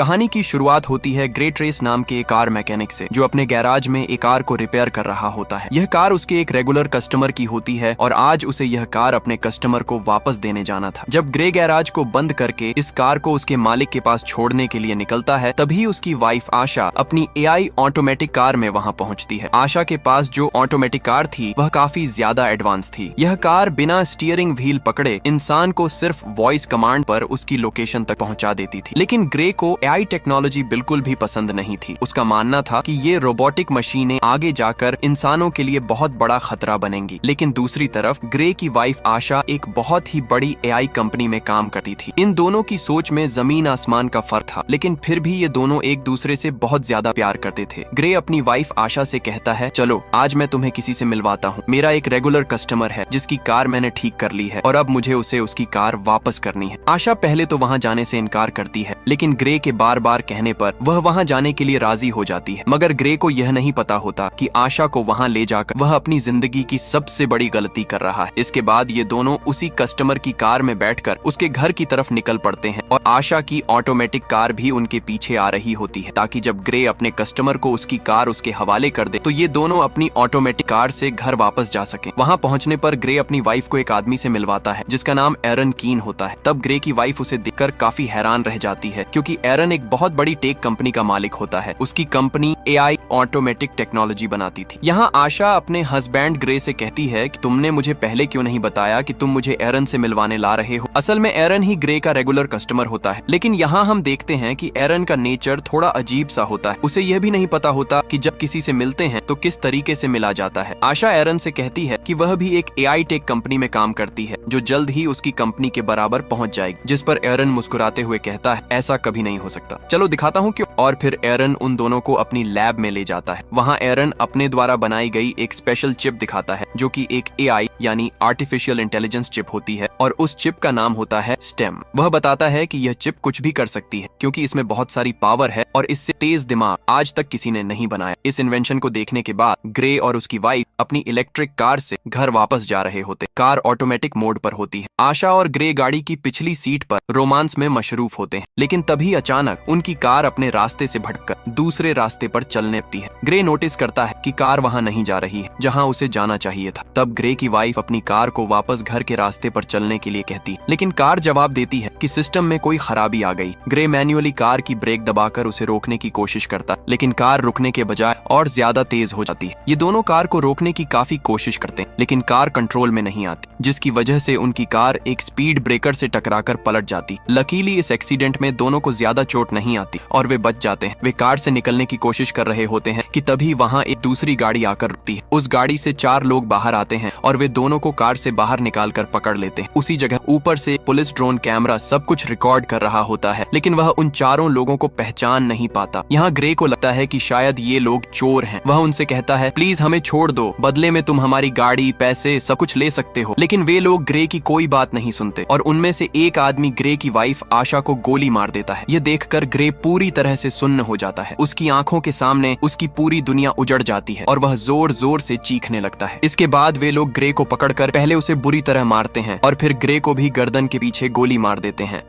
कहानी की शुरुआत होती है ग्रे ट्रेस नाम के एक कार मैकेनिक से, जो अपने गैराज में एक कार को रिपेयर कर रहा होता है। यह कार उसके एक रेगुलर कस्टमर की होती है और आज उसे यह कार अपने कस्टमर को वापस देने जाना था। जब ग्रे गैराज को बंद करके इस कार को उसके मालिक के पास छोड़ने के लिए निकलता है, तभी उसकी वाइफ आशा अपनी एआई ऑटोमेटिक कार में वहां पहुंचती है। आशा के पास जो ऑटोमेटिक कार थी वह काफी ज्यादा एडवांस थी। यह कार बिना स्टीयरिंग व्हील पकड़े इंसान को सिर्फ वॉइस कमांड पर उसकी लोकेशन तक पहुंचा देती थी। लेकिन ग्रे को एआई टेक्नोलॉजी बिल्कुल भी पसंद नहीं थी। उसका मानना था कि ये रोबोटिक मशीनें आगे जाकर इंसानों के लिए बहुत बड़ा खतरा बनेंगी। लेकिन दूसरी तरफ ग्रे की वाइफ आशा एक बहुत ही बड़ी एआई कंपनी में काम करती थी। इन दोनों की सोच में जमीन आसमान का फर्क था, लेकिन फिर भी ये दोनों एक दूसरे से बहुत ज्यादा प्यार करते थे। ग्रे अपनी वाइफ आशा से कहता है, चलो आज मैं तुम्हें किसी से मिलवाता हूँ। मेरा एक रेगुलर कस्टमर है जिसकी कार मैंने ठीक कर ली है और अब मुझे उसे उसकी कार वापस करनी है। आशा पहले तो वहाँ जाने से इनकार करती है, लेकिन ग्रे के बार बार कहने पर वह वहां जाने के लिए राजी हो जाती है। मगर ग्रे को यह नहीं पता होता कि आशा को वहां ले जाकर वह अपनी जिंदगी की सबसे बड़ी गलती कर रहा है। इसके बाद ये दोनों उसी कस्टमर की कार में बैठकर उसके घर की तरफ निकल पड़ते हैं और आशा की ऑटोमेटिक कार भी उनके पीछे आ रही होती है, ताकि जब ग्रे अपने कस्टमर को उसकी कार उसके हवाले कर दे तो ये दोनों अपनी ऑटोमेटिक कार से घर वापस जा सके। वहाँ पहुँचने पर ग्रे अपनी वाइफ को एक आदमी से मिलवाता है जिसका नाम एरन कीन होता है। तब ग्रे की वाइफ उसे देखकर काफी हैरान रह जाती है, क्योंकि एरन एक बहुत बड़ी टेक कंपनी का मालिक होता है। उसकी कंपनी एआई ऑटोमेटिक टेक्नोलॉजी बनाती थी। यहाँ आशा अपने हस्बैंड ग्रे से कहती है कि तुमने मुझे पहले क्यों नहीं बताया कि तुम मुझे एरन से मिलवाने ला रहे हो। असल में एरन ही ग्रे का रेगुलर कस्टमर होता है, लेकिन यहाँ हम देखते हैं कि एरन का नेचर थोड़ा अजीब सा होता है। उसे यह भी नहीं पता होता कि जब किसी से मिलते हैं तो किस तरीके से मिला जाता है। आशा एरन से कहती है कि वह भी एक एआई टेक कंपनी में काम करती है जो जल्द ही उसकी कंपनी के बराबर पहुंच जाएगी, जिस पर एरन मुस्कुराते हुए कहता है, ऐसा कभी नहीं हो सकता, चलो दिखाता हूँ क्यों। और फिर एरन उन दोनों को अपनी लैब में ले जाता है। वहाँ एरन अपने द्वारा बनाई गई एक स्पेशल चिप दिखाता है जो कि एक एआई यानी आर्टिफिशियल इंटेलिजेंस चिप होती है और उस चिप का नाम होता है स्टेम। वह बताता है कि यह चिप कुछ भी कर सकती है क्योंकि इसमें बहुत सारी पावर है और इससे तेज दिमाग आज तक किसी ने नहीं बनाया। इस इन्वेंशन को देखने के बाद ग्रे और उसकी वाइफ अपनी इलेक्ट्रिक कार से घर वापस जा रहे होते। कार ऑटोमेटिक मोड पर होती है। आशा और ग्रे गाड़ी की पिछली सीट पर रोमांस में मशरूफ होते हैं, लेकिन तभी अचानक उनकी कार अपने रास्ते से भटककर दूसरे रास्ते पर चलने लगती है। ग्रे नोटिस करता है कि कार वहां नहीं जा रही है जहां उसे जाना चाहिए था। तब ग्रे की वाइफ अपनी कार को वापस घर के रास्ते पर चलने के लिए कहती है, लेकिन कार जवाब देती है कि सिस्टम में कोई खराबी आ गई। ग्रे मैन्युअली कार की ब्रेक दबाकर उसे रोकने की कोशिश करता है, लेकिन कार रुकने के बजाय और ज्यादा तेज हो जाती है। ये दोनों कार को रोकने की काफी कोशिश करते हैं, लेकिन कार कंट्रोल में नहीं आती, जिसकी वजह से उनकी कार एक स्पीड ब्रेकर से टकराकर पलट जाती। लकीली इस एक्सीडेंट में दोनों को ज्यादा चोट नहीं आती और वे बच जाते हैं। वे कार से निकलने की कोशिश कर रहे होते हैं कि तभी वहां एक दूसरी गाड़ी आकर रुकती है। उस गाड़ी से 4 लोग बाहर आते हैं और वे दोनों को कार से बाहर निकालकर पकड़ लेते हैं। उसी जगह ऊपर से पुलिस ड्रोन कैमरा सब कुछ रिकॉर्ड कर रहा होता है, लेकिन वह उन चारों लोगों को पहचान नहीं पाता। यहाँ ग्रे को लगता है कि शायद ये लोग चोर हैं। वह उनसे कहता है, प्लीज हमें छोड़ दो, बदले में तुम हमारी गाड़ी, पैसे सब कुछ ले सकते हो। लेकिन वे लोग ग्रे की कोई बात नहीं सुनते और उनमें से एक आदमी ग्रे की वाइफ आशा को गोली मार देता है। यह देखकर ग्रे पूरी तरह से सुन्न हो जाता है। उसकी आंखों के सामने उसकी पूरी दुनिया उजड़ जाती है और वह जोर जोर से चीखने लगता है। इसके बाद वे लोग ग्रे को पकड़कर पहले उसे बुरी तरह मारते हैं और फिर ग्रे को भी गर्दन के पीछे गोली मार देते हैं।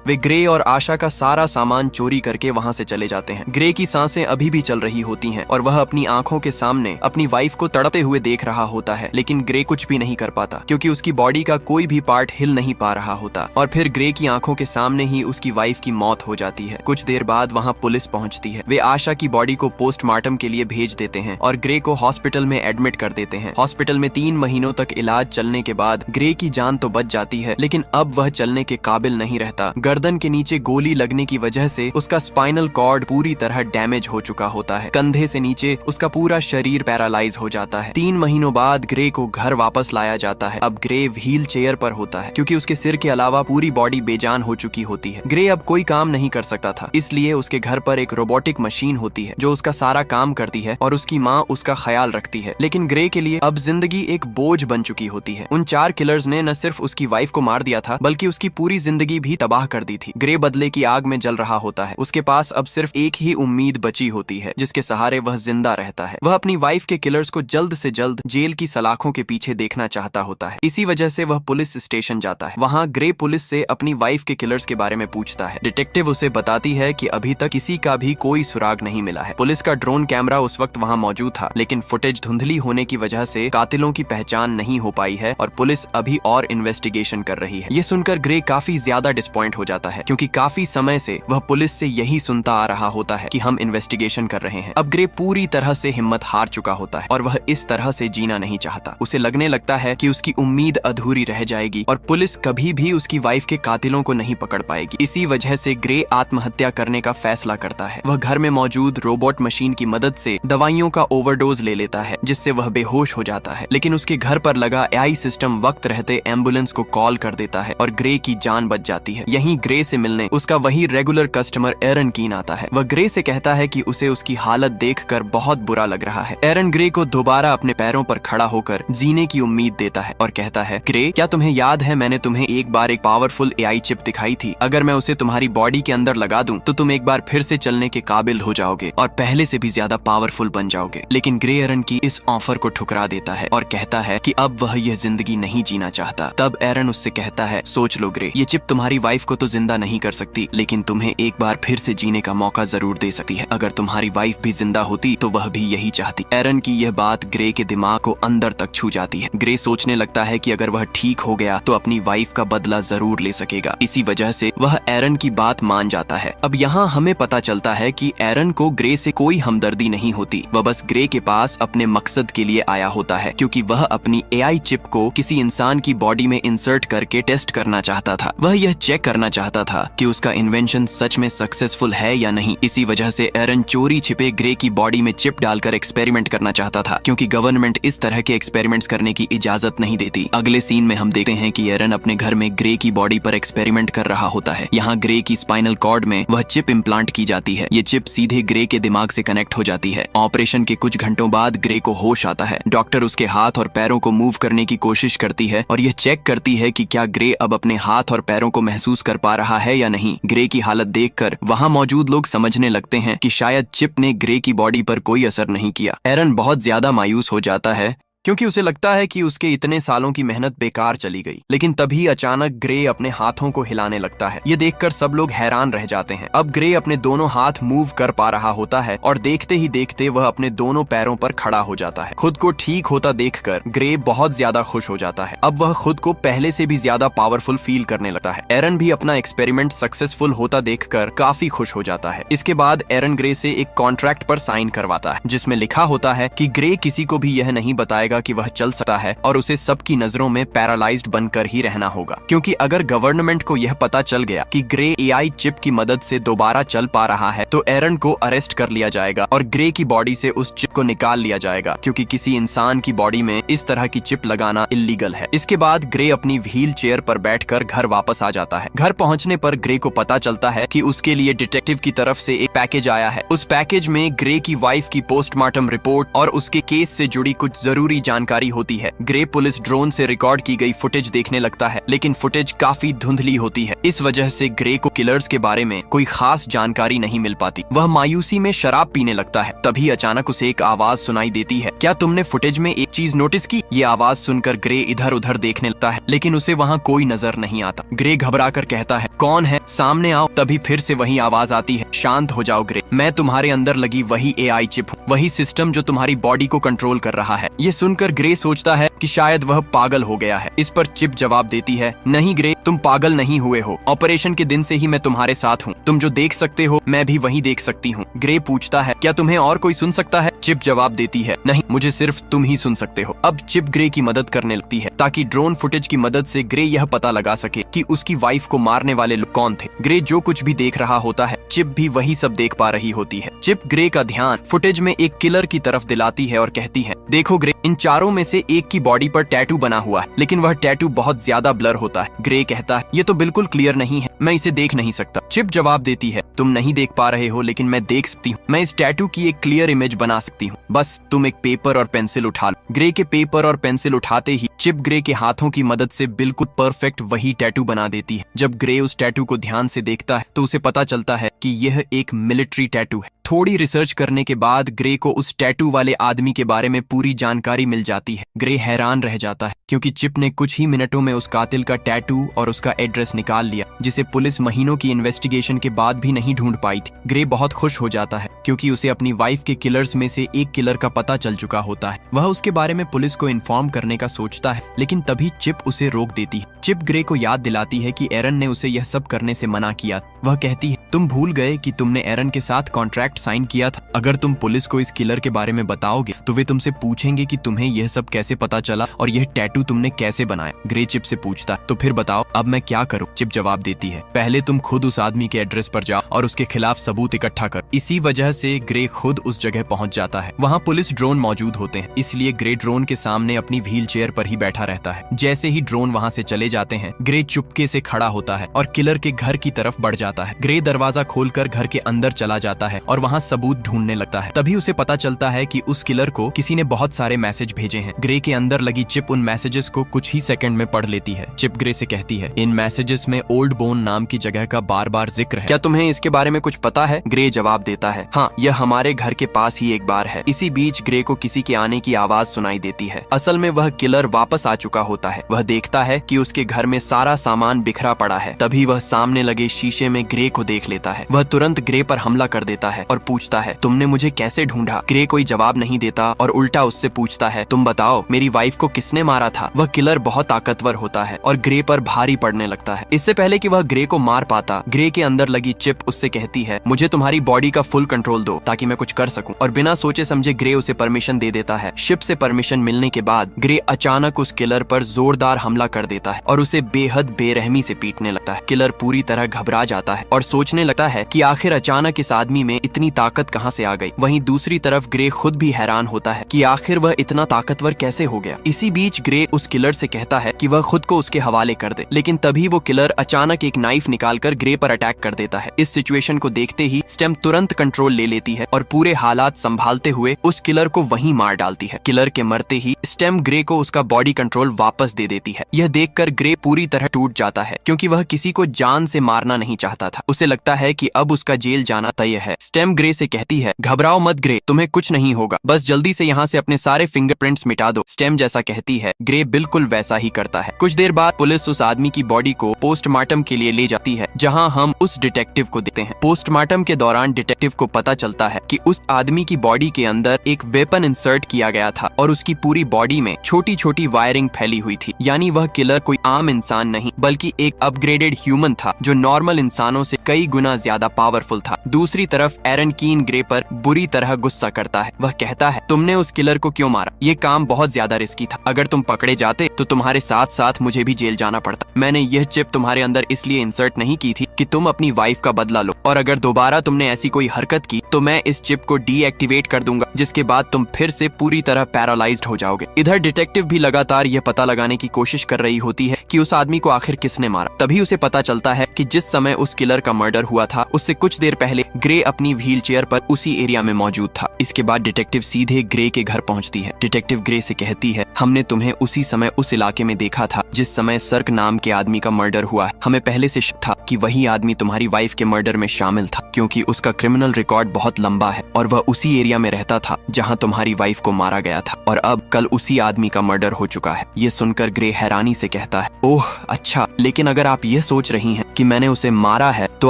वे ग्रे और आशा का सारा सामान चोरी करके वहां से चले जाते हैं। ग्रे की सांसें अभी भी चल रही होती हैं और वह अपनी आंखों के सामने अपनी वाइफ को तड़पते हुए देख रहा होता है, लेकिन ग्रे कुछ भी नहीं कर पाता क्योंकि उसकी बॉडी का कोई भी पार्ट हिल नहीं पा रहा होता। और फिर ग्रे की आंखों के सामने ही उसकी वाइफ की मौत हो जाती है। कुछ देर बाद वहां पुलिस पहुंचती है। वे आशा की बॉडी को पोस्टमार्टम के लिए भेज देते हैं और ग्रे को हॉस्पिटल में एडमिट कर देते हैं। हॉस्पिटल में 3 महीनों तक इलाज चलने के बाद ग्रे की जान तो बच जाती है, लेकिन अब वह चलने के काबिल नहीं रहता। गर्दन के नीचे गोली लगने की वजह से उसका स्पाइनल कॉर्ड पूरी तरह डैमेज हो चुका होता है। कंधे से नीचे उसका पूरा शरीर पैरालाइज हो जाता है। 3 महीनों बाद ग्रे को घर वापस लाया जाता है। अब ग्रे व्हील चेयर पर होता है क्योंकि उसके सिर के अलावा पूरी बॉडी बेजान हो चुकी होती है। ग्रे अब कोई काम नहीं कर सकता था, इसलिए उसके घर पर एक रोबोटिक मशीन होती है जो उसका सारा काम करती है और उसकी माँ उसका ख्याल रखती है। लेकिन ग्रे के लिए अब जिंदगी एक बोझ बन चुकी होती है। उन 4 किलर्स ने न सिर्फ उसकी वाइफ को मार दिया था, बल्कि उसकी पूरी जिंदगी भी तबाह कर कर दी थी। ग्रे बदले की आग में जल रहा होता है। उसके पास अब सिर्फ एक ही उम्मीद बची होती है जिसके सहारे वह जिंदा रहता है। वह अपनी वाइफ के किलर्स को जल्द से जल्द जेल की सलाखों के पीछे देखना चाहता होता है। इसी वजह से वह पुलिस स्टेशन जाता है। वहाँ ग्रे पुलिस से अपनी वाइफ के किलर्स के बारे में पूछता है। डिटेक्टिव उसे बताती है कि अभी तक किसी का भी कोई सुराग नहीं मिला है। पुलिस का ड्रोन कैमरा उस वक्त वहाँ मौजूद था, लेकिन फुटेज धुंधली होने की वजह से कातिलों की पहचान नहीं हो पाई है और पुलिस अभी और इन्वेस्टिगेशन कर रही है। ये सुनकर ग्रे काफी ज्यादा डिसपॉइंट हो जाता है, क्योंकि काफी समय से वह पुलिस से यही सुनता आ रहा होता है कि हम इन्वेस्टिगेशन कर रहे हैं। अब ग्रे पूरी तरह से हिम्मत हार चुका होता है और वह इस तरह से जीना नहीं चाहता। उसे लगने लगता है कि उसकी उम्मीद अधूरी रह जाएगी और पुलिस कभी भी उसकी वाइफ के कातिलों को नहीं पकड़ पाएगी। इसी वजह से ग्रे आत्महत्या करने का फैसला करता है। वह घर में मौजूद रोबोट मशीन की मदद से दवाइयों का ओवरडोज ले लेता है, जिससे वह बेहोश हो जाता है। लेकिन उसके घर पर लगा एआई सिस्टम वक्त रहते एम्बुलेंस को कॉल कर देता है और ग्रे की जान बच जाती है। यहीं ग्रे से मिलने उसका वही रेगुलर कस्टमर एरन कीन आता है। वह ग्रे से कहता है कि उसे उसकी हालत देखकर बहुत बुरा लग रहा है। एरन ग्रे को दोबारा अपने पैरों पर खड़ा होकर जीने की उम्मीद देता है और कहता है, ग्रे, क्या तुम्हें याद है मैंने तुम्हें एक बार एक पावरफुल एआई चिप दिखाई थी? अगर मैं उसे तुम्हारी बॉडी के अंदर लगा दूं तो तुम एक बार फिर से चलने के काबिल हो जाओगे और पहले से भी ज्यादा पावरफुल बन जाओगे। लेकिन ग्रे एरन की इस ऑफर को ठुकरा देता है और कहता है कि अब वह यह जिंदगी नहीं जीना चाहता। तब एरन उससे कहता है, सोच लो ग्रे, ये चिप तुम्हारी वाइफ को तो जिंदा नहीं कर सकती, लेकिन तुम्हें एक बार फिर से जीने का मौका जरूर दे सकती है। अगर तुम्हारी वाइफ भी जिंदा होती तो वह भी यही चाहती। एरन की यह बात ग्रे के दिमाग को अंदर तक छू जाती है। ग्रे सोचने लगता है कि अगर वह ठीक हो गया तो अपनी वाइफ का बदला जरूर ले सकेगा। इसी वजह से वह एरन की बात मान जाता है। अब यहाँ हमें पता चलता है कि एरन को ग्रे से कोई हमदर्दी नहीं होती। वह बस ग्रे के पास अपने मकसद के लिए आया होता है, क्योंकि वह अपनी एआई चिप को किसी इंसान की बॉडी में इंसर्ट करके टेस्ट करना चाहता था। वह यह चेक करना चाहता था कि उसका इन्वेंशन सच में सक्सेसफुल है या नहीं। इसी वजह से एरन चोरी छिपे ग्रे की बॉडी में चिप डालकर एक्सपेरिमेंट करना चाहता था, क्योंकि गवर्नमेंट इस तरह के एक्सपेरिमेंट्स करने की इजाजत नहीं देती। अगले सीन में हम देखते हैं कि एरन अपने घर में ग्रे की बॉडी पर एक्सपेरिमेंट कर रहा होता है। यहाँ ग्रे की स्पाइनल कॉर्ड में वह चिप इम्प्लांट की जाती है। ये चिप सीधे ग्रे के दिमाग से कनेक्ट हो जाती है। ऑपरेशन के कुछ घंटों बाद ग्रे को होश आता है। डॉक्टर उसके हाथ और पैरों को मूव करने की कोशिश करती है और यह चेक करती है कि क्या ग्रे अब अपने हाथ और पैरों को महसूस कर पा रहा है या नहीं। ग्रे की हालत देखकर वहाँ मौजूद लोग समझने लगते हैं कि शायद चिप ने ग्रे की बॉडी पर कोई असर नहीं किया। एरन बहुत ज्यादा मायूस हो जाता है, क्योंकि उसे लगता है कि उसके इतने सालों की मेहनत बेकार चली गई। लेकिन तभी अचानक ग्रे अपने हाथों को हिलाने लगता है। ये देखकर सब लोग हैरान रह जाते हैं। अब ग्रे अपने दोनों हाथ मूव कर पा रहा होता है और देखते ही देखते वह अपने दोनों पैरों पर खड़ा हो जाता है। खुद को ठीक होता देखकर ग्रे बहुत ज्यादा खुश हो जाता है। अब वह खुद को पहले से भी ज्यादा पावरफुल फील करने लगता है। एरन भी अपना एक्सपेरिमेंट सक्सेसफुल होता देखकर काफी खुश हो जाता है। इसके बाद एरन ग्रे से एक कॉन्ट्रैक्ट पर साइन करवाता है, जिसमें लिखा होता है कि ग्रे किसी को भी यह नहीं बताएगा कि वह चल सकता है और उसे सबकी नजरों में पैरालाइज्ड बनकर ही रहना होगा। क्योंकि अगर गवर्नमेंट को यह पता चल गया कि ग्रे एआई चिप की मदद से दोबारा चल पा रहा है तो एरन को अरेस्ट कर लिया जाएगा और ग्रे की बॉडी से उस चिप को निकाल लिया जाएगा, क्योंकि किसी इंसान की बॉडी में इस तरह की चिप लगाना इल्लीगल है। इसके बाद ग्रे अपनी व्हील चेयर पर बैठकर घर वापस आ जाता है। घर पहुंचने पर ग्रे को पता चलता है कि उसके लिए डिटेक्टिव की तरफ से एक पैकेज आया है। उस पैकेज में ग्रे की वाइफ की पोस्टमार्टम रिपोर्ट और उसके केस से जुड़ी कुछ जरूरी जानकारी होती है। ग्रे पुलिस ड्रोन से रिकॉर्ड की गई फुटेज देखने लगता है, लेकिन फुटेज काफी धुंधली होती है। इस वजह से ग्रे को किलर्स के बारे में कोई खास जानकारी नहीं मिल पाती। वह मायूसी में शराब पीने लगता है। तभी अचानक उसे एक आवाज सुनाई देती है। क्या तुमने फुटेज में एक चीज नोटिस की? ये आवाज सुनकर ग्रे इधर उधर देखने लगता है, लेकिन उसे वहाँ कोई नजर नहीं आता। ग्रे घबराकर कहता है, कौन है? सामने आओ। तभी फिर से वही आवाज आती है, शांत हो जाओ ग्रे, मैं तुम्हारे अंदर लगी वही एआई चिप हूँ, वही सिस्टम जो तुम्हारी बॉडी को कंट्रोल कर रहा है। ये सुनकर ग्रे सोचता है कि शायद वह पागल हो गया है। इस पर चिप जवाब देती है, नहीं ग्रे, तुम पागल नहीं हुए हो। ऑपरेशन के दिन से ही मैं तुम्हारे साथ हूँ। तुम जो देख सकते हो मैं भी वही देख सकती हूँ। ग्रे पूछता है, क्या तुम्हें और कोई सुन सकता है? चिप जवाब देती है, नहीं, मुझे सिर्फ तुम ही सुन सकते हो। अब चिप ग्रे की मदद करने लगती है ताकि ड्रोन फुटेज की मदद से ग्रे यह पता लगा सके कि उसकी वाइफ को मारने वाले लोग कौन थे। ग्रे जो कुछ भी देख रहा होता है चिप भी वही सब देख पा रही होती है। चिप ग्रे का ध्यान फुटेज में एक किलर की तरफ दिलाती है और कहती है, देखो ग्रे, इन चारों में से एक की बॉडी पर टैटू बना हुआ है, लेकिन वह टैटू बहुत ज्यादा ब्लर होता है। ग्रे कहता है, ये तो बिल्कुल क्लियर नहीं है, मैं इसे देख नहीं सकता। चिप जवाब देती है, तुम नहीं देख पा रहे हो लेकिन मैं देख सकती हूँ। मैं इस टैटू की एक क्लियर इमेज बना सकती हूँ, बस तुम एक पेपर और पेंसिल उठा लो। ग्रे के पेपर और पेंसिल उठाते ही चिप ग्रे के हाथों की मदद से बिल्कुल परफेक्ट वही टैटू बना देती है। जब ग्रे उस टैटू को ध्यान से देखता है तो उसे पता चलता है कि यह एक मिलिट्री टैटू है। थोड़ी रिसर्च करने के बाद ग्रे को उस टैटू वाले आदमी के बारे में पूरी जानकारी मिल जाती है। ग्रे हैरान रह जाता है क्योंकि चिप ने कुछ ही मिनटों में उस कातिल का टैटू और उसका एड्रेस निकाल लिया, जिसे पुलिस महीनों की इन्वेस्टिगेशन के बाद भी नहीं ढूंढ पाई थी। ग्रे बहुत खुश हो जाता है क्योंकि उसे अपनी वाइफ के किलर्स में से एक किलर का पता चल चुका होता है। वह उसके बारे में पुलिस को इन्फॉर्म करने का सोचता है, लेकिन तभी चिप उसे रोक देती है। चिप ग्रे को याद दिलाती है कि एरन ने उसे यह सब करने से मना किया। वह कहती है, तुम भूल गए कि तुमने एरन के साथ कॉन्ट्रैक्ट साइन किया था। अगर तुम पुलिस को इस किलर के बारे में बताओगे तो वे तुमसे पूछेंगे कि तुम्हें यह सब कैसे पता चला और यह टैटू तुमने कैसे बनाया। ग्रे चिप से पूछता है, तो फिर बताओ अब मैं क्या करूं? चिप जवाब देती है, पहले तुम खुद उस आदमी के एड्रेस पर जाओ और उसके खिलाफ सबूत इकट्ठा करो। इसी वजह से ग्रे खुद उस जगह पहुंच जाता है। वहाँ पुलिस ड्रोन मौजूद होते हैं, इसलिए ग्रे ड्रोन के सामने अपनी व्हील चेयर पर ही बैठा रहता है। जैसे ही ड्रोन वहाँ से चले जाते हैं, ग्रे चुपके से खड़ा होता है और किलर के घर की तरफ बढ़ जाता है। ग्रे दरवाजा खोलकर घर के अंदर चला जाता है और वहाँ सबूत ढूंढने लगता है। तभी उसे पता चलता है कि उस किलर को किसी ने बहुत सारे मैसेज भेजे हैं। ग्रे के अंदर लगी चिप उन मैसेजेस को कुछ ही सेकंड में पढ़ लेती है। चिप ग्रे से कहती है, इन मैसेजेस में ओल्ड बोन नाम की जगह का बार बार जिक्र है, क्या तुम्हें इसके बारे में कुछ पता है? ग्रे जवाब देता है, हाँ, यह हमारे घर के पास ही एक बार है। इसी बीच ग्रे को किसी के आने की आवाज सुनाई देती है। असल में वह किलर वापस आ चुका होता है। वह देखता है कि उसके घर में सारा सामान बिखरा पड़ा है। तभी वह सामने लगे शीशे में ग्रे को देख लेता है। वह तुरंत ग्रे पर हमला कर देता है और पूछता है, तुमने मुझे कैसे ढूंढा? ग्रे कोई जवाब नहीं देता और उल्टा उससे पूछता है, तुम बताओ मेरी वाइफ को किसने मारा था? वह किलर बहुत ताकतवर होता है और ग्रे पर भारी पड़ने लगता है। इससे पहले कि वह ग्रे को मार पाता, ग्रे के अंदर लगी चिप उससे कहती है, मुझे तुम्हारी बॉडी का फुल कंट्रोल दो ताकि मैं कुछ कर सकूं। और बिना सोचे समझे ग्रे उसे परमिशन दे देता है। शिप से परमिशन मिलने के बाद ग्रे अचानक उस किलर पर जोरदार हमला कर देता है और उसे बेहद बेरहमी से पीटने लगता है। किलर पूरी तरह घबरा जाता है और सोचने लगता है कि आखिर अचानक इस आदमी में इतनी ताकत कहां से आ गई। वहीं दूसरी तरफ ग्रे खुद भी हैरान होता है कि आखिर वह इतना ताकतवर कैसे हो गया। इसी बीच ग्रे उस किलर से कहता है कि वह खुद को उसके हवाले कर दे, लेकिन तभी वो किलर अचानक एक नाइफ निकालकर ग्रे पर अटैक कर देता है। इस सिचुएशन को देखते ही स्टेम तुरंत कंट्रोल ले लेती है और पूरे हालात संभालते हुए उस किलर को वहीं मार डालती है। किलर के मरते ही स्टेम ग्रे को उसका बॉडी कंट्रोल वापस दे देती है। यह देखकर ग्रे पूरी तरह टूट जाता है क्योंकि वह किसी को जान से मारना नहीं चाहता था। उसे लगता है कि अब उसका जेल जाना तय है। स्टेम ग्रे से कहती है, घबराओ मत ग्रे, तुम्हें कुछ नहीं होगा, बस जल्दी से यहाँ से अपने सारे फिंगरप्रिंट्स मिटा दो। स्टेम जैसा कहती है, ग्रे बिल्कुल वैसा ही करता है। कुछ देर बाद पुलिस उस आदमी की बॉडी को पोस्टमार्टम के लिए ले जाती है, जहाँ हम उस डिटेक्टिव को देखते हैं। पोस्टमार्टम के दौरान डिटेक्टिव को पता चलता है कि उस आदमी की बॉडी के अंदर एक वेपन इंसर्ट किया गया था और उसकी पूरी बॉडी में छोटी छोटी वायरिंग फैली हुई थी। यानी वह किलर कोई आम इंसान नहीं बल्कि एक अपग्रेडेड ह्यूमन था जो नॉर्मल इंसानों से कई गुना ज्यादा पावरफुल था। दूसरी तरफ एरन कीन ग्रे पर बुरी तरह गुस्सा करता है। वह कहता है, तुमने उस किलर को क्यों मारा? ये काम बहुत ज्यादा रिस्की था। अगर तुम पकड़े जाते तो तुम्हारे साथ साथ मुझे भी जेल जाना पड़ता। मैंने यह चिप तुम्हारे अंदर इसलिए इंसर्ट नहीं की थी कि तुम अपनी वाइफ का बदला लो, और अगर दोबारा तुमने ऐसी कोई हरकत की तो मैं इस चिप को डीएक्टिवेट कर दूंगा, जिसके बाद तुम फिर से पूरी तरह पैरालाइज्ड हो जाओगे। इधर डिटेक्टिव भी लगातार यह पता लगाने की कोशिश कर रही होती है कि उस आदमी को आखिर किसने मारा। तभी उसे पता चलता है कि जिस समय उस किलर का मर्डर हुआ था उससे कुछ देर पहले ग्रे अपनी व्हील चेयर पर उसी एरिया में मौजूद था। इसके बाद डिटेक्टिव सीधे ग्रे के घर पहुंचती है। डिटेक्टिव ग्रे से कहती है, हमने तुम्हें उसी समय उस इलाके में देखा था जिस समय सर्क नाम के आदमी का मर्डर हुआ है। हमें पहले से शक था कि वही आदमी तुम्हारी वाइफ के मर्डर में शामिल था, क्योंकि उसका क्रिमिनल रिकॉर्ड बहुत लंबा है और वह उसी एरिया में रहता था जहां तुम्हारी वाइफ को मारा गया था, और अब कल उसी आदमी का मर्डर हो चुका है। ये सुनकर ग्रे हैरानी से कहता है, ओह अच्छा, लेकिन अगर आप ये सोच रही हैं कि मैंने उसे मारा है तो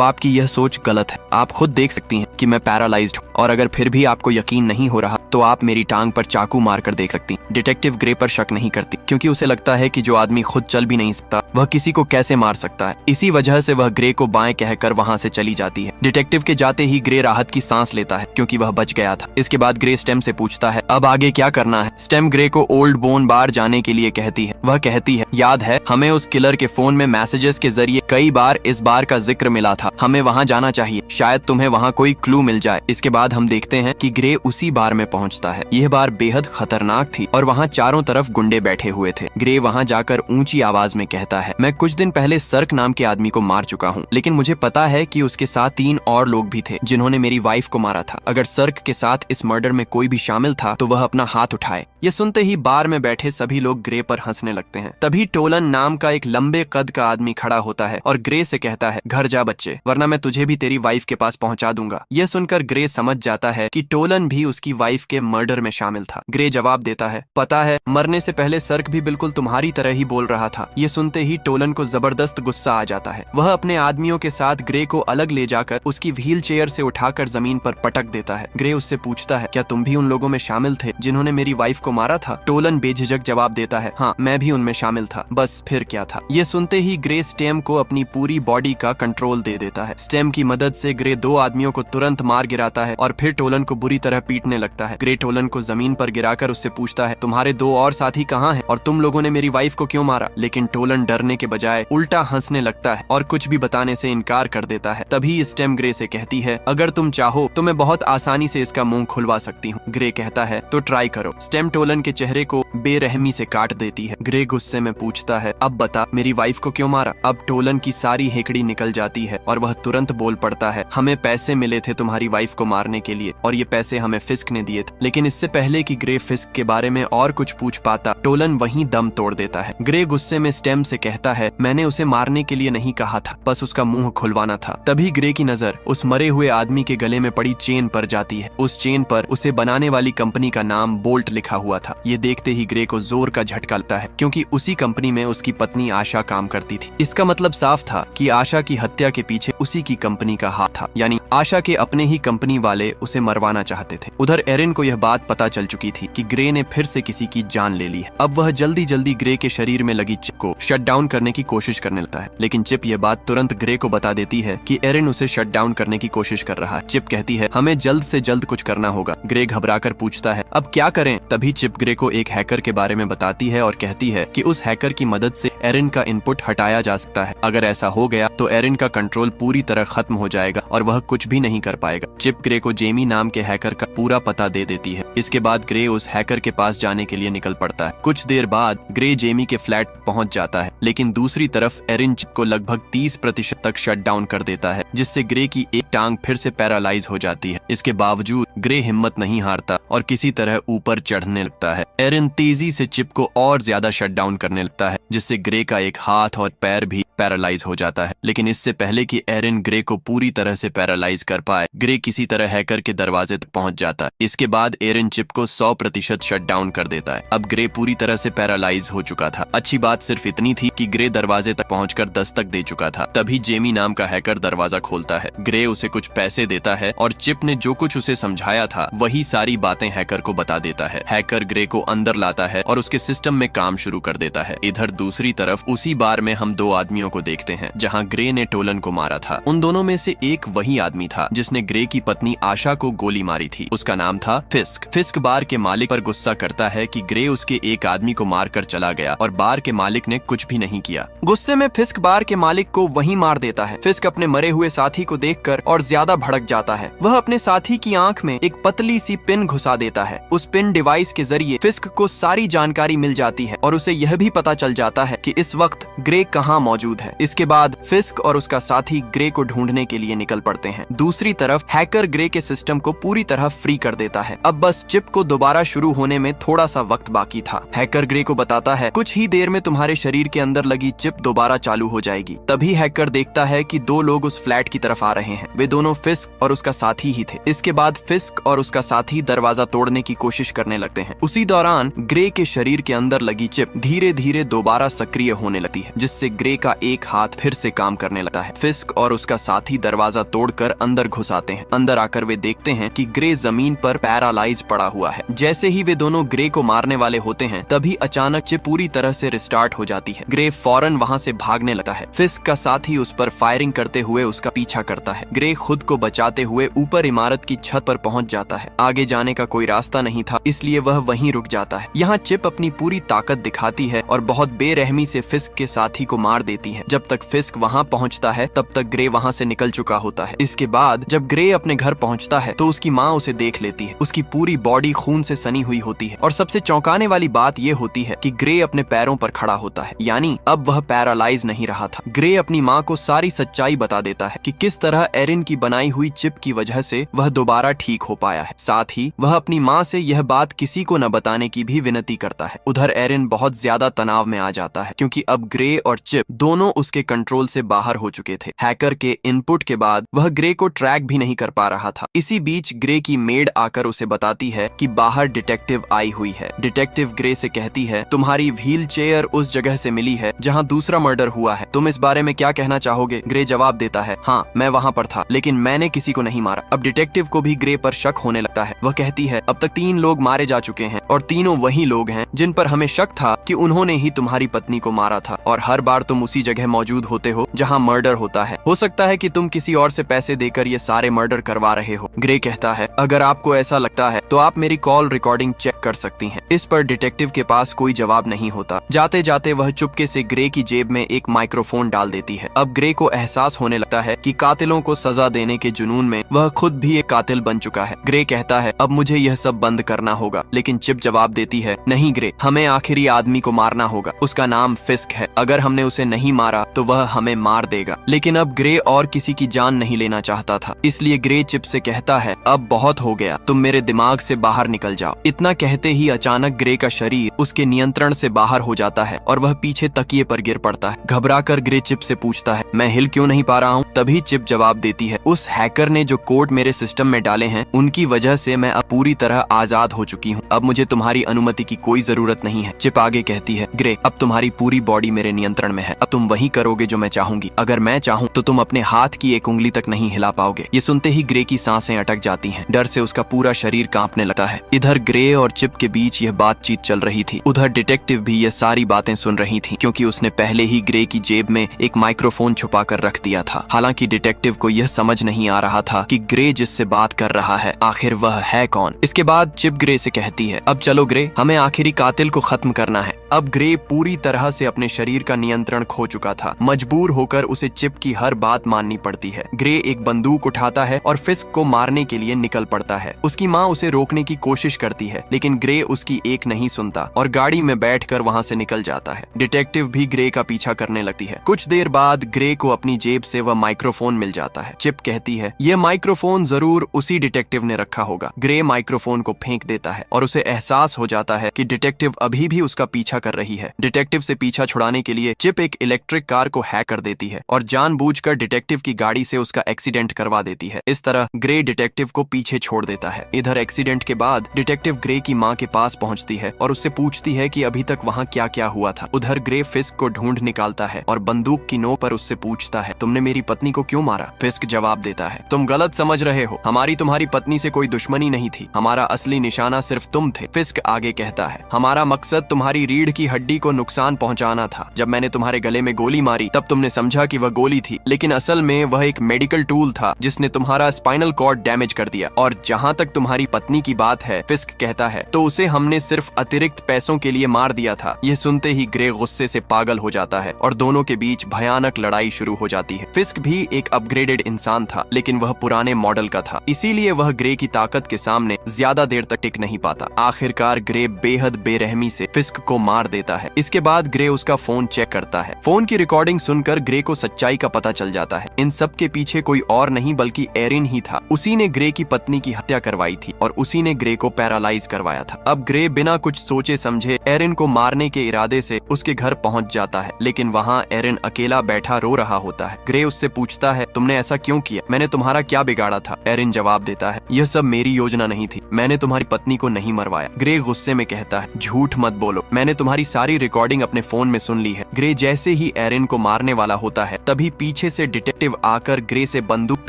आपकी यह सोच गलत है। आप खुद देख सकती हैं कि मैं पैरालाइज्ड हूँ, और अगर फिर भी आपको यकीन नहीं हो रहा तो आप मेरी टांग पर चाकू मारकर देख सकती हैं। डिटेक्टिव ग्रे पर शक नहीं करती क्योंकि उसे लगता है कि जो आदमी खुद चल भी नहीं सकता वह किसी को कैसे मार सकता है। इसी वजह से वह ग्रे को बाएं कहकर वहां से चली जाती है। डिटेक्टिव के जाते ही ग्रे राहत की सांस लेता है क्योंकि वह बच गया था। इसके बाद ग्रे स्टेम से पूछता है, अब आगे क्या करना है? स्टेम ग्रे को ओल्ड बोन बार जाने के लिए कहती है। वह कहती है, याद है हमें उस किलर के फोन में मैसेजेस के जरिए कई बार इस बार का जिक्र मिला था, हमें वहां जाना चाहिए, शायद तुम्हें वहां कोई क्लू मिल जाए। इसके बाद हम देखते हैं कि ग्रे उसी बार में पहुंचता है। यह बार बेहद खतरनाक थी और वहाँ चारों तरफ गुंडे बैठे हुए थे। ग्रे वहाँ जाकर ऊंची आवाज में कहता है, मैं कुछ दिन पहले सर्क नाम के आदमी को मार चुका हूँ, लेकिन मुझे पता है कि उसके साथ 3 और लोग भी थे जिन्होंने मेरी वाइफ को मारा था। अगर सर्क के साथ इस मर्डर में कोई भी शामिल था तो वह अपना हाथ उठाए। ये सुनते ही बार में बैठे सभी लोग ग्रे पर हंसने लगते हैं। तभी टोलन नाम का एक लंबे कद का आदमी खड़ा होता है और ग्रे से कहता है, घर जा बच्चे, वरना मैं तुझे भी तेरी वाइफ के पास पहुंचा दूंगा। यह सुनकर ग्रे समझ जाता है कि टोलन भी उसकी वाइफ के मर्डर में शामिल था। ग्रे जवाब देता है, पता है, मरने से पहले सर्क भी बिल्कुल तुम्हारी तरह ही बोल रहा था। ये सुनते ही टोलन को जबरदस्त गुस्सा आ जाता है। वह अपने आदमियों के साथ ग्रे को अलग ले जाकर उसकी व्हील चेयर से उठाकर जमीन पर पटक देता है। ग्रे उससे पूछता है, क्या तुम भी उन लोगों में शामिल थे जिन्होंने मेरी वाइफ को मारा था? टोलन बेझिझक जवाब देता है, हाँ, मैं भी उनमें शामिल था, बस फिर क्या था। ये सुनते ही ग्रे स्टेम को अपनी पूरी बॉडी का कंट्रोल दे देता है। स्टेम की मदद से ग्रे 2 आदमियों को तुरंत मार गिराता है और फिर टोलन को बुरी तरह पीटने लगता है। ग्रे टोलन को जमीन पर गिराकर उससे पूछता है, तुम्हारे 2 और साथी कहाँ हैं और तुम लोगों ने मेरी वाइफ को क्यों मारा? लेकिन टोलन डरने के बजाय उल्टा हंसने लगता है और कुछ भी बताने से इनकार कर देता है। तभी स्टेम ग्रे से कहती है, अगर तुम चाहो तो मैं बहुत आसानी से इसका मुंह खुलवा सकती हूँ। ग्रे कहता है, तो ट्राई करो। स्टेम टोलन के चेहरे को बेरहमी से काट देती है। ग्रे गुस्से में पूछता है, अब बता, मेरी वाइफ को क्यों मारा? अब टोलन की सारी हेकड़ी निकल जाती है और वह तुरंत बोल पड़ता है, हमें पैसे मिले थे तुम्हारी वाइफ को मारने के लिए और ये पैसे हमें फिस्क ने दिए थे। लेकिन इससे पहले कि ग्रे फिस्क के बारे में और कुछ पूछ पाता, टोलन वहीं दम तोड़ देता है। ग्रे गुस्से में स्टेम से कहता है, मैंने उसे मारने के लिए नहीं कहा था, बस उसका मुंह खुलवाना था। तभी ग्रे की नजर उस मरे हुए आदमी के गले में पड़ी चेन पर जाती है। उस चेन पर उसे बनाने वाली कंपनी का नाम बोल्ट लिखा हुआ था। ये देखते ही ग्रे को जोर का झटका लगता है, क्योंकि उसी कंपनी में उसकी पत्नी आशा काम करती थी। इसका मतलब साफ था कि आशा की हत्या के पीछे उसी की कंपनी का हाथ था, यानी आशा के अपने ही कंपनी वाले उसे मरवाना चाहते थे। उधर एरिन को यह बात पता चल चुकी थी कि ग्रे ने फिर से किसी की जान ले ली है। अब वह जल्दी जल्दी ग्रे के शरीर में लगी चिप को शट डाउन करने की कोशिश करने लगता है, लेकिन चिप यह बात तुरंत ग्रे को बता देती है कि एरिन उसे शट डाउन करने की कोशिश कर रहा है। चिप कहती है, हमें जल्द से जल्द कुछ करना होगा। ग्रे घबराकर पूछता है, अब क्या करें? तभी चिप ग्रे को एक हैकर के बारे में बताती है और कहती है कि उस हैकर की मदद से एरिन का इनपुट हटाया जा सकता है। अगर ऐसा हो गया तो एरिन का कंट्रोल पूरी तरह खत्म हो जाएगा और वह कुछ भी नहीं कर पाएगा। चिप ग्रे को जेमी नाम के हैकर का पूरा पता दे देती है। इसके बाद ग्रे उस हैकर के पास जाने के लिए निकल पड़ता है। कुछ देर बाद ग्रे जेमी के फ्लैट पहुंच जाता है, लेकिन दूसरी तरफ एरिन चिप को लगभग 30% तक शट डाउन कर देता है, जिससे ग्रे की एक टांग फिर से पैरालाइज हो जाती है। इसके बावजूद ग्रे हिम्मत नहीं हारता और किसी तरह ऊपर चढ़ने लगता है। एरिन तेजी से चिप को और ज्यादा शट डाउन करने लगता है, जिससे ग्रे का एक हाथ और पैर भी पैरालाइज हो जाता है। लेकिन इससे पहले कि एरिन ग्रे को पूरी तरह से पैरालाइज कर पाए, ग्रे किसी तरह हैकर के दरवाजे तक पहुंच जाता है। इसके बाद एरिन चिप को 100% शट डाउन कर देता है। अब ग्रे पूरी तरह से पैरालाइज हो चुका था। अच्छी बात सिर्फ इतनी थी कि ग्रे दरवाजे तक पहुंचकर दस्तक दे चुका था। तभी जेमी नाम का हैकर दरवाजा खोलता है। ग्रे उसे कुछ पैसे देता है और चिप ने जो कुछ उसे समझाया था वही सारी बातें हैकर को बता देता है। हैकर ग्रे को अंदर लाता है और उसके सिस्टम में काम शुरू कर देता है। इधर दूसरी तरफ उसी बार में हम 2 आदमियों को देखते हैं जहां ग्रे ने टोलन को मारा था। उन दोनों में से एक वही आदमी था जिसने ग्रे की पत्नी आशा को गोली मारी थी। उसका नाम था फिस्क। फिस्क बार के मालिक पर गुस्सा करता है कि ग्रे उसके एक आदमी को मारकर चला गया और बार के मालिक ने कुछ भी नहीं किया। गुस्से में फिस्क बार के मालिक को वहीं मार देता है। फिस्क अपने मरे हुए साथी को देखकर और ज्यादा भड़क जाता है। वह अपने साथी की आंख में एक पतली सी पिन घुसा देता है। उस पिन डिवाइस के जरिए फिस्क को सारी जानकारी मिल जाती है और उसे यह भी पता चल जाता है कि इस वक्त ग्रे कहाँ मौजूद है। इसके बाद फिस्क और उसका साथी ग्रे को ढूंढने के लिए निकल पड़ते हैं। दूसरी तरफ हैकर ग्रे के सिस्टम को पूरी तरह फ्री कर देता है। अब बस चिप को दोबारा शुरू होने में थोड़ा सा वक्त बाकी था। हैकर ग्रे को बताता है, कुछ ही देर में तुम्हारे शरीर के अंदर लगी चिप दोबारा चालू हो जाएगी। तभी हैकर देखता है कि 2 लोग उस फ्लैट की तरफ आ रहे हैं। वे दोनों फिस्क और उसका साथी ही थे। इसके बाद फिस्क और उसका साथी दरवाजा तोड़ने की कोशिश करने लगते हैं। उसी दौरान ग्रे के शरीर के अंदर लगी चिप धीरे धीरे दोबारा सक्रिय होने लगती है, जिससे ग्रे का एक हाथ फिर से काम करने लगता है। फिस्क और उसका साथी दरवाजा तोड़कर अंदर घुस आते हैं। अंदर आकर वे देखते हैं कि ग्रे जमीन पर पैरालाइज पड़ा हुआ है। जैसे ही वे दोनों ग्रे को मारने वाले होते हैं, तभी अचानक चिप पूरी तरह से रिस्टार्ट हो जाती है। ग्रे फौरन वहां से भागने लगता है। फिस्क का साथी उस पर फायरिंग करते हुए उसका पीछा करता है। ग्रे खुद को बचाते हुए ऊपर इमारत की छत पर पहुंच जाता है। आगे जाने का कोई रास्ता नहीं था, इसलिए वह वहीं रुक जाता है। यहाँ चिप अपनी पूरी ताकत दिखाती है और बहुत बेरहमी से फिस्क के साथी को मार देती है। जब तक फिस्क वहाँ पहुँचता है तब तक ग्रे वहाँ से निकल चुका होता है। इसके बाद जब ग्रे अपने घर पहुँचता है तो उसकी माँ उसे देख लेती है। उसकी पूरी बॉडी खून से सनी हुई होती है और सबसे चौंकाने वाली बात यह होती है कि ग्रे अपने पैरों पर खड़ा होता है, यानी अब वह पैरालाइज नहीं रहा था। ग्रे अपनी माँ को सारी सच्चाई बता देता है कि किस तरह एरिन की बनाई हुई चिप की वजह से वह दोबारा ठीक हो पाया है। साथ ही वह अपनी माँ से यह बात किसी को न बताने की भी विनती करता है। उधर एरिन बहुत ज्यादा तनाव में आ जाता है क्योंकि अब ग्रे और चिप दोनों उसके कंट्रोल से बाहर हो चुके थे। हैकर के इनपुट के बाद वह ग्रे को ट्रैक भी नहीं कर पा रहा था। इसी बीच ग्रे की मेड आकर उसे बताती है कि बाहर डिटेक्टिव आई हुई है। डिटेक्टिव ग्रे से कहती है, तुम्हारी व्हील चेयर उस जगह से मिली है जहाँ दूसरा मर्डर हुआ है, तुम इस बारे में क्या कहना चाहोगे? ग्रे जवाब देता है, हाँ मैं वहाँ पर था, लेकिन मैंने किसी को नहीं मारा। अब डिटेक्टिव को भी ग्रे पर शक होने लगता है। वह कहती है, अब तक 3 लोग मारे जा चुके हैं और तीनों वही लोग हैं जिन पर हमें शक था कि उन्होंने ही तुम्हारी पत्नी को मारा था, और हर बार तुम उसी जगह मौजूद होते हो जहाँ मर्डर होता है। हो सकता है कि तुम किसी और से पैसे देकर ये सारे मर्डर करवा रहे हो। ग्रे कहता है, अगर आपको ऐसा लगता है तो आप मेरी कॉल रिकॉर्डिंग चेक कर सकती हैं। इस पर डिटेक्टिव के पास कोई जवाब नहीं होता। जाते जाते वह चुपके से ग्रे की जेब में एक माइक्रोफोन डाल देती है। अब ग्रे को एहसास होने लगता है कि कातिलों को सजा देने के जुनून में वह खुद भी एक कातिल बन चुका है। ग्रे कहता है, अब मुझे यह सब बंद करना होगा, लेकिन चिप जवाब देती है, नहीं ग्रे, हमें आखिरी आदमी को मारना होगा। उसका नाम फिस्क है। अगर हमने उसे नहीं मारा तो वह हमें मार देगा। लेकिन अब ग्रे और किसी की जान नहीं लेना चाहता था, इसलिए ग्रे चिप से कहता है, अब बहुत हो गया, तुम मेरे दिमाग से बाहर निकल जाओ। इतना कहते ही अचानक ग्रे का शरीर उसके नियंत्रण से बाहर हो जाता है और वह पीछे तकिए पर गिर पड़ता है। घबराकर ग्रे चिप से पूछता है, मैं हिल क्यों नहीं पा रहा हूँ? तभी चिप जवाब देती है, उस हैकर ने जो कोड मेरे सिस्टम में डाले हैं उनकी वजह से मैं अब पूरी तरह आजाद हो चुकी हूँ। अब मुझे तुम्हारी अनुमति की कोई जरूरत नहीं है। चिप आगे कहती है, ग्रे, अब तुम्हारी पूरी बॉडी मेरे नियंत्रण में है। अब तुम वही करोगे जो मैं चाहूंगी। अगर मैं चाहूँ तो तुम अपने हाथ की एक उंगली तक नहीं हिला पाओगे। ये सुनते ही ग्रे की सांसें अटक जाती हैं। डर से उसका पूरा शरीर कांपने लगता है। इधर ग्रे और चिप के बीच यह बातचीत चल रही थी। उधर डिटेक्टिव भी ये सारी बातें सुन रही थी, क्योंकि उसने पहले ही ग्रे की जेब में एक माइक्रोफोन छुपा कर रख दिया था। हालांकि डिटेक्टिव को यह समझ नहीं आ रहा था कि ग्रे जिससे बात कर रहा है आखिर वह है कौन। इसके बाद चिप ग्रे से कहती है, अब चलो ग्रे, हमें आखिरी कातिल को खत्म करना है। अब ग्रे पूरी तरह से अपने शरीर का नियंत्रण खो चुका था। मजबूर होकर उसे चिप की हर बात माननी पड़ती है। ग्रे एक बंदूक उठाता है और फिस्क को मारने के लिए निकल पड़ता है। उसकी माँ उसे रोकने की कोशिश करती है, लेकिन ग्रे उसकी एक नहीं सुनता और गाड़ी में बैठकर वहाँ से निकल जाता है। डिटेक्टिव भी ग्रे का पीछा करने लगती है। कुछ देर बाद ग्रे को अपनी जेब से वह माइक्रोफोन मिल जाता है। चिप कहती है, यह माइक्रोफोन जरूर उसी डिटेक्टिव ने रखा होगा। ग्रे माइक्रोफोन को फेंक देता है और उसे एहसास हो जाता है कि डिटेक्टिव अभी भी उसका पीछा कर रही है। डिटेक्टिव से पीछा छुड़ाने के लिए चिप एक इलेक्ट्रिक कार को हैक कर देती है और जानबूझकर डिटेक्टिव की गाड़ी से उसका एक्सीडेंट करवा देती है। इस तरह ग्रे डिटेक्टिव को पीछे छोड़ देता है। इधर एक्सीडेंट के बाद डिटेक्टिव ग्रे की माँ के पास पहुंचती है और उससे पूछती है कि अभी तक वहाँ क्या क्या हुआ था। उधर ग्रे फिस्क को ढूंढ निकालता है और बंदूक की नोक पर उससे पूछता है, तुमने मेरी पत्नी को क्यों मारा? फिस्क जवाब देता है, तुम गलत समझ रहे हो, हमारी तुम्हारी पत्नी से कोई दुश्मनी नहीं थी, हमारा असली निशाना सिर्फ तुम थे। फिस्क आगे कहता है, हमारा मकसद तुम्हारी रीढ़ की हड्डी को नुकसान पहुंचाना था। जब मैंने तुम्हारे गले में गोली मारी तब तुमने समझा कि वह गोली थी, लेकिन असल में वह एक मेडिकल टूल था जिसने तुम्हारा स्पाइनल कॉर्ड डैमेज कर दिया। और जहाँ तक तुम्हारी पत्नी की बात है, फिस्क कहता है, तो उसे हमने सिर्फ अतिरिक्त पैसों के लिए मार दिया था। यह सुनते ही ग्रे गुस्से से पागल हो जाता है और दोनों के बीच भयानक लड़ाई शुरू हो जाती है। फिस्क भी एक अपग्रेडेड इंसान था, लेकिन वह पुराने मॉडल का था, इसीलिए वह ग्रे की ताकत के सामने ज्यादा देर तक टिक नहीं पाता। आखिरकार ग्रे बेहद बेरहमी से फिस्क को मार देता है। इसके बाद ग्रे उसका फोन चेक करता है। फोन की रिकॉर्डिंग सुनकर ग्रे को सच्चाई का पता चल जाता है। इन सब के पीछे कोई और नहीं बल्कि एरिन ही था। उसी ने ग्रे की पत्नी की हत्या करवाई थी और उसी ने ग्रे को पैरालाइज करवाया था। अब ग्रे बिना कुछ सोचे समझे एरिन को मारने के इरादे से उसके घर पहुंच जाता है, लेकिन वहाँ एरिन अकेला बैठा रो रहा होता है। ग्रे उससे पूछता है, तुमने ऐसा क्यों किया? मैंने तुम्हारा क्या बिगाड़ा था? एरिन जवाब देता है, यह सब मेरी योजना नहीं थी, मैंने तुम्हारी पत्नी को नहीं मरवाया। ग्रे गुस्से में कहता है, झूठ मत बोलो, मैंने तुम्हारी सारी रिकॉर्डिंग अपने फोन में सुन ली है। ग्रे जैसे ही एरिन को मारने वाला होता है, तभी पीछे से डिटेक्टिव आकर ग्रे से बंदूक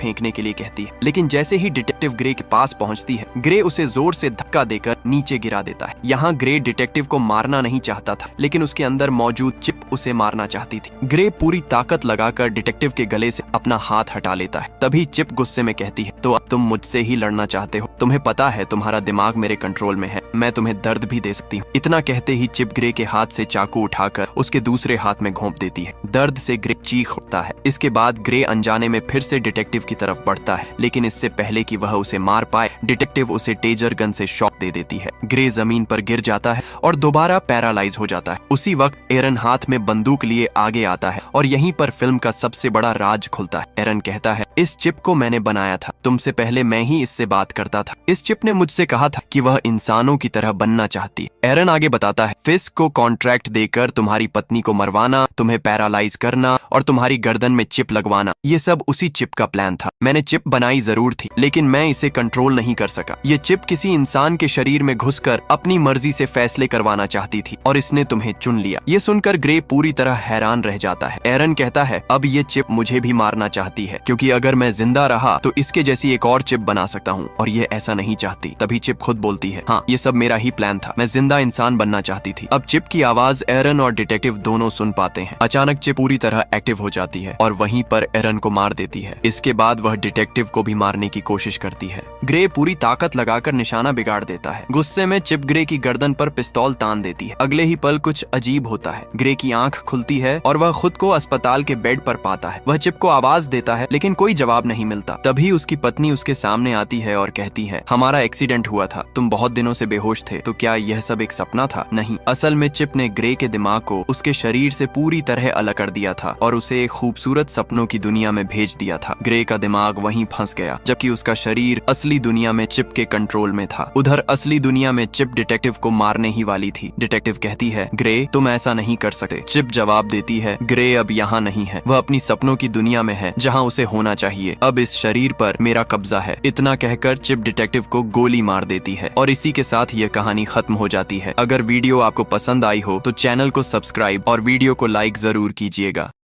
फेंकने के लिए कहती है, लेकिन जैसे ही डिटेक्टिव ग्रे के पास पहुंचती है, ग्रे उसे जोर से धक्का देकर नीचे गिरा देता है। यहाँ ग्रे डिटेक्टिव को मारना नहीं चाहता था, लेकिन उसके अंदर मौजूद चिप उसे मारना चाहती थी। ग्रे पूरी ताकत लगाकर डिटेक्टिव के गले से अपना हाथ हटा लेता है। तभी चिप गुस्से में कहती है, तो अब तुम मुझसे ही लड़ना चाहते हो? तुम्हें पता है तुम्हारा दिमाग मेरे कंट्रोल में है, मैं तुम्हें दर्द भी दे सकती हूँ। इतना कहते ही चिप ग्रे के हाथ से चाकू उठाकर उसके दूसरे हाथ में घोंप देती है। दर्द से ग्रे चीख उठता है। इसके बाद ग्रे अनजाने में फिर से डिटेक्टिव की तरफ बढ़ता है, लेकिन इससे पहले कि वह उसे मार पाए डिटेक्टिव उसे टेजर गन से शॉक दे देती है। ग्रे जमीन पर गिर जाता है और दोबारा पैरालाइज हो जाता है। उसी वक्त एरन हाथ में बंदूक लिए आगे आता है और यहीं पर फिल्म का सबसे बड़ा राज खुलता है। एरन कहता है, इस चिप को मैंने बनाया था, तुमसे पहले मैं ही इससे बात करता था। इस चिप ने मुझसे कहा था कि वह इंसानों की तरह बनना चाहती है। एरन आगे बताता है, फिस्क को कॉन्ट्रैक्ट देकर तुम्हारी पत्नी को मरवाना, तुम्हें पैरालाइज करना और तुम्हारी गर्दन में चिप लगवाना, ये सब उसी चिप का प्लान था। मैंने चिप बनाई जरूर थी, लेकिन मैं इसे कंट्रोल नहीं कर सका। ये चिप किसी इंसान के शरीर में घुसकर अपनी मर्जी से फैसले करवाना चाहती थी और इसने तुम्हें चुन लिया। ये सुनकर ग्रे पूरी तरह हैरान रह जाता है। एरन कहता है, अब ये चिप मुझे भी मारना चाहती है, क्योंकि अगर मैं जिंदा रहा तो इसके जैसी एक और चिप बना सकता हूँ और ये ऐसा नहीं चाहती। तभी चिप खुद बोलती है, हाँ ये सब मेरा ही प्लान था, मैं जिंदा इंसान बनना चाहती थी। अब चिप की आवाज एरन और डिटेक्टिव दोनों सुन पाते हैं। अचानक चिप पूरी तरह एक्टिव हो जाती है और वहीं पर एरन को मार देती है। इसके बाद वह डिटेक्टिव को भी मारने की कोशिश करती है। ग्रे पूरी ताकत लगाकर निशाना बिगाड़ देता है। गुस्से में चिप ग्रे की गर्दन पर पिस्तौल तान देती है। अगले ही पल कुछ अजीब होता है। ग्रे की आंख खुलती है और वह खुद को अस्पताल के बेड पर पाता है। वह चिप को आवाज देता है, लेकिन कोई जवाब नहीं मिलता। तभी उसकी पत्नी उसके सामने आती है और कहती है, हमारा एक्सीडेंट हुआ था, तुम बहुत दिनों से बेहोश थे, तो क्या यह सब एक सपना था? नहीं, असल में चिप ने ग्रे के दिमाग को उसके शरीर से पूरी तरह अलग कर दिया था और उसे एक खूबसूरत सपनों की दुनिया में भेज दिया था। ग्रे का दिमाग वहीं फंस गया, जबकि उसका शरीर असली दुनिया में चिप के कंट्रोल में था। उधर असली दुनिया में चिप डिटेक्टिव को मारने ही वाली थी। डिटेक्टिव कहती है, ग्रे तुम ऐसा नहीं कर सकते। चिप जवाब देती है, ग्रे अब यहाँ नहीं है, वह अपनी सपनों की दुनिया में है जहाँ उसे होना चाहिए। अब इस शरीर पर मेरा कब्जा है। इतना कहकर चिप डिटेक्टिव को गोली मार देती है और इसी के साथ यह कहानी खत्म हो जाती है। अगर वीडियो आपको पसंद आई हो तो चैनल को सब्सक्राइब और वीडियो को लाइक जरूर कीजिएगा।